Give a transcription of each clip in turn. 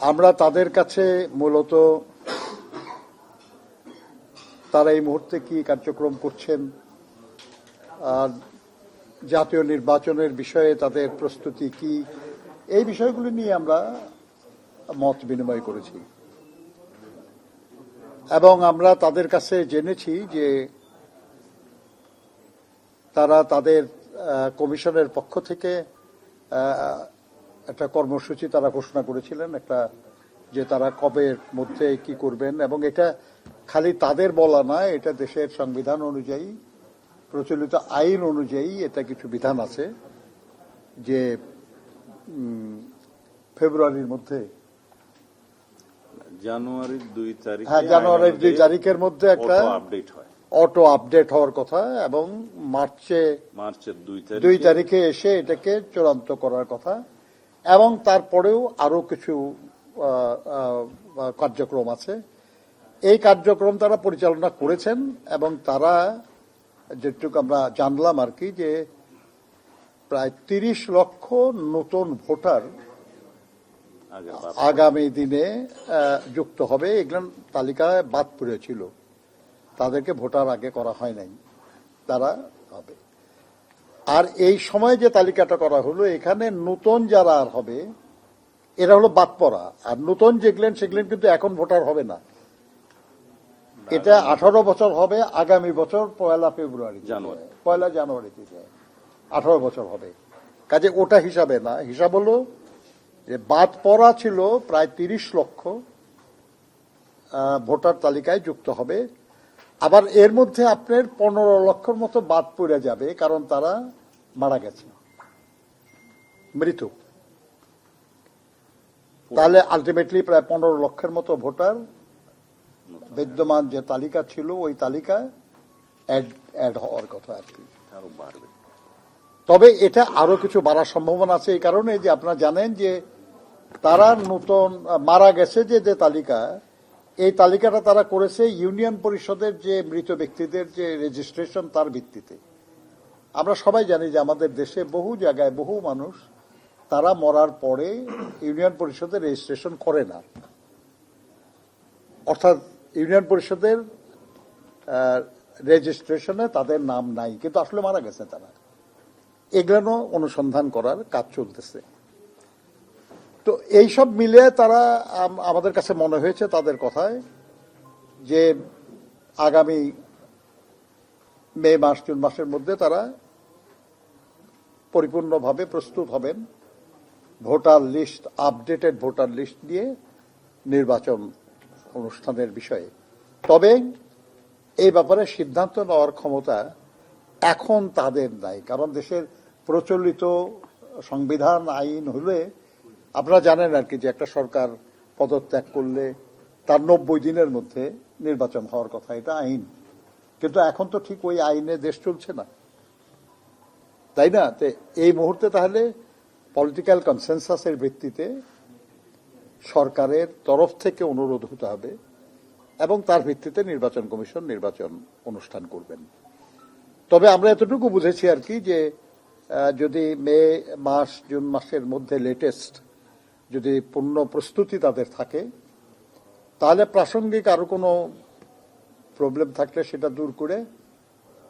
আমরা তাদের কাছে মূলত তারা এই মুহূর্তে কি কার্যক্রম করছেন, আর জাতীয় নির্বাচনের বিষয়ে তাদের প্রস্তুতি কি, এই বিষয়গুলি নিয়ে আমরা মত বিনিময় করেছি এবং আমরা তাদের কাছে জেনেছি যে তারা তাদের কমিশনের পক্ষ থেকে একটা কর্মসূচি তারা ঘোষণা করেছিলেন, একটা যে তারা কবের মধ্যে কি করবেন, এবং এটা খালি তাদের বলা নয়, এটা দেশের সংবিধান অনুযায়ী প্রচলিত আইন অনুযায়ী এটা কিছু বিধান আছে যে ফেব্রুয়ারির মধ্যে জানুয়ারির 2 তারিখ, জানুয়ারির 2 তারিখের মধ্যে একটা অটো আপডেট হওয়ার কথা এবং মার্চের 2 তারিখে এসে এটাকে চূড়ান্ত করার কথা, এবং তারপরেও আরো কিছু কার্যক্রম আছে। এই কার্যক্রম তারা পরিচালনা করেছেন এবং তারা যেটুকু আমরা জানলাম আর কি, যে প্রায় 30 লক্ষ নতুন ভোটার আগামী দিনে যুক্ত হবে। এগুলো তালিকায় বাদ পড়েছিল, তাদেরকে ভোটার আগে করা হয় নাই, তারা হবে। আর এই সময় যে তালিকাটা করা হলো, এখানে নতুন যারা আর হবে এরা হলো বাদ পড়া, আর নতুন যেগুলেন সেগুলেন কিন্তু এখন ভোটার হবে না। এটা 18 বছর হবে আগামী বছর 1 ফেব্রুয়ারি, 1 জানুয়ারি থেকে 18 বছর হবে। কাজে ওটা হিসাবে না, হিসাব হলো যে বাদ পড়া ছিল প্রায় 30 লক্ষ ভোটার তালিকায় যুক্ত হবে। আবার এর মধ্যে আপনার 15 লক্ষের মতো বাদ পড়ে যাবে, কারণ তারা মারা গেছে, মৃত। তাহলে আলটিমেটলি প্রায় 15 লক্ষের মতো ভোটার বিদ্যমান যে তালিকা ছিল ওই তালিকায় অ্যাড হওয়ার কথা আর কি, আরো বাড়বে। তবে এটা আরো কিছু বাড়ার সম্ভাবনা আছে, এই কারণে যে আপনারা জানেন যে তারা নতুন মারা গেছে যে তালিকা, এই তালিকাটা তারা করেছে ইউনিয়ন পরিষদের যে মৃত ব্যক্তিদের যে রেজিস্ট্রেশন তার ভিত্তিতে। আমরা সবাই জানি যে আমাদের দেশে বহু জায়গায় বহু মানুষ তারা মরার পরে ইউনিয়ন পরিষদের রেজিস্ট্রেশন করে না, অর্থাৎ ইউনিয়ন পরিষদের রেজিস্ট্রেশনে তাদের নাম নাই, কিন্তু আসলে মারা গেছে তারা। এগুলো অনুসন্ধান করার কাজ চলতেছে। তো এইসব মিলে তারা আমাদের কাছে মনে হয়েছে তাদের কথায় যে আগামী মে মাস জুন মাসের মধ্যে তারা পরিপূর্ণভাবে প্রস্তুত হবেন voter list, updated voter list দিয়ে নির্বাচন অনুষ্ঠানের বিষয়ে। তবে এই ব্যাপারে সিদ্ধান্ত নেওয়ার ক্ষমতা এখন তাদের নাই, কারণ দেশের প্রচলিত সংবিধান আইন হলে আপনারা জানেন আর কি, যে একটা সরকার পদত্যাগ করলে তার 90 দিনের মধ্যে নির্বাচন হওয়ার কথা, এটা আইন। কিন্তু এখন তো ঠিক ওই আইনে দেশ চলছে না, তাই না? তো এই মুহূর্তে তাহলে পলিটিক্যাল কনসেনসাসের ভিত্তিতে সরকারের তরফ থেকে অনুরোধ হতে হবে এবং তার ভিত্তিতে নির্বাচন কমিশন নির্বাচন অনুষ্ঠান করবেন। তবে আমরা এতটুকু বুঝেছি আর কি, যে যদি মে মাস জুন মাসের মধ্যে লেটেস্ট যদি পূর্ণ প্রস্তুতি তাদের থাকে, তাহলে প্রাসঙ্গিক আরো কোনো প্রবলেম থাকলে সেটা দূর করে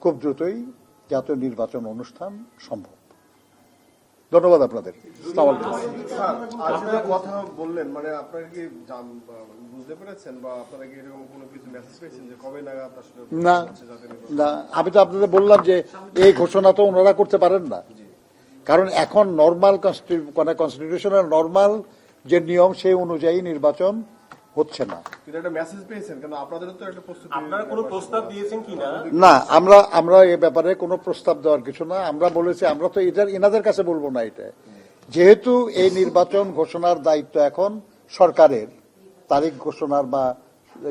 খুব দ্রুতই জাতীয় নির্বাচন অনুষ্ঠান সম্ভব। ধন্যবাদ আপনাদের। কথা বললেন, মানে আপনারা কি বুঝতে পেরেছেন বা আপনারা কি এরকম কোনো কিছু মেসেজ পেয়েছেন যে কবে নাগাদ আসলে? না না, আমি তো আপনাদের বললাম যে এই ঘোষণা তো ওনারা করতে পারেন না, কারণ এখন নর্মাল কনস্টিটিউশনের নর্মাল যে নিয়ম সেই অনুযায়ী নির্বাচন হচ্ছে না। না, আমরা এ ব্যাপারে কোনো প্রস্তাব দেওয়ার কিছু না। আমরা বলেছি আমরা তো এটা এনাদের কাছে বলবো না। এটা যেহেতু এই নির্বাচন ঘোষণার দায়িত্ব এখন সরকারের, তারিখ ঘোষণার বা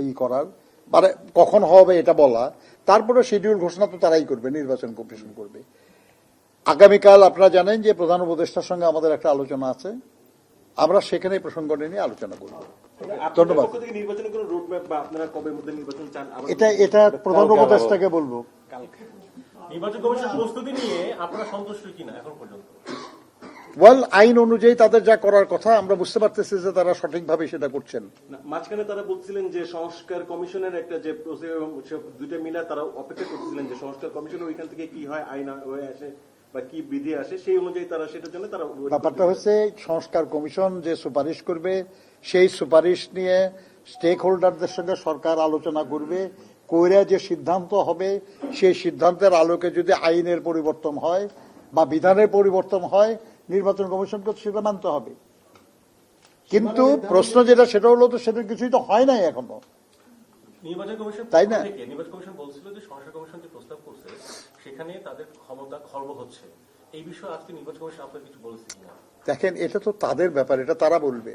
ই করার, মানে কখন হবে এটা বলা, তারপরে শিডিউল ঘোষণা তো তারাই করবে, নির্বাচন কমিশন করবে। আগামীকাল আপনারা জানেন যে প্রধান উপদেষ্টার সঙ্গে আমাদের একটা আলোচনা আছে, আমরা সেখানে প্রসঙ্গ নিয়ে আলোচনা করব। ধন্যবাদ। এটা প্রধান উপদেষ্টাকে বলবো। নির্বাচন কমিশন প্রস্তুতি নিয়ে আপনারা সন্তুষ্ট কিনা এখন পর্যন্ত? ওয়েল, আইন অনুযায়ী তাদের যা করার কথা আমরা বুঝতে পারতেছি যে তারা সঠিকভাবে সেটা করছেন। না, মাঝখানে তারা বলছিলেন যে সংস্কার কমিশনের একটা যে দুইটা মিলে তারা অপেক্ষা করতেছিলেন যে সংস্কার কমিশনের ওইখান থেকে কি হয়, আইন হয়ে আসে বা কি বিধি আসে, সেই অনুযায়ী তারা সেটার জন্য তারা ব্যাপারটা হচ্ছে সংস্কার কমিশন যে সুপারিশ করবে সেই সুপারিশ নিয়ে স্টেক হোল্ডারদের সঙ্গে সরকার আলোচনা করবে, কইরা যে সিদ্ধান্ত হবে সেই সিদ্ধান্তের আলোকে যদি আইনের পরিবর্তন হয় বা বিধানের পরিবর্তন হয়, নির্বাচন কমিশনকে সেটা মানতে হবে। কিন্তু প্রশ্ন যেটা সেটা হলো, তো সেটা কিছুই তো হয় নাই এখনো, নির্বাচন কমিশন তাই না? নির্বাচন কমিশন বলছিল যে সংস্কার কমিশন যে প্রস্তাব করছে সেখানে তাদের ক্ষমতা খর্ব হচ্ছে। এই বিষয়ে আজকে নির্বাচন কমিশন আপনার কিছু বলেছে কিনা? দেখেন, এটা তো তাদের ব্যাপার, এটা তারা বলবে।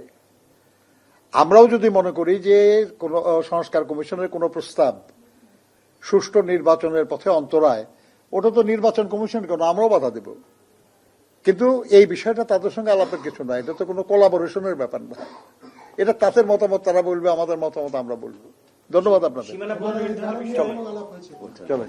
আমরাও যদি মনে করি যে কোন সংস্কার কমিশনের কোন প্রস্তাব সুষ্ঠু নির্বাচনের পথে অন্তরায়, ওটা তো নির্বাচন কমিশন কেন, আমরাও বাধা দেব। কিন্তু এই বিষয়টা তাদের সঙ্গে আলাপের কিছু না, এটা তো কোনো কোলাবোরেশনের ব্যাপার না। এটা তাদের মতামত তারা বলবে, আমাদের মতামত আমরা বলবো। ধন্যবাদ আপনাদের। সীমানা বন্ধ নির্ধারণ চলো।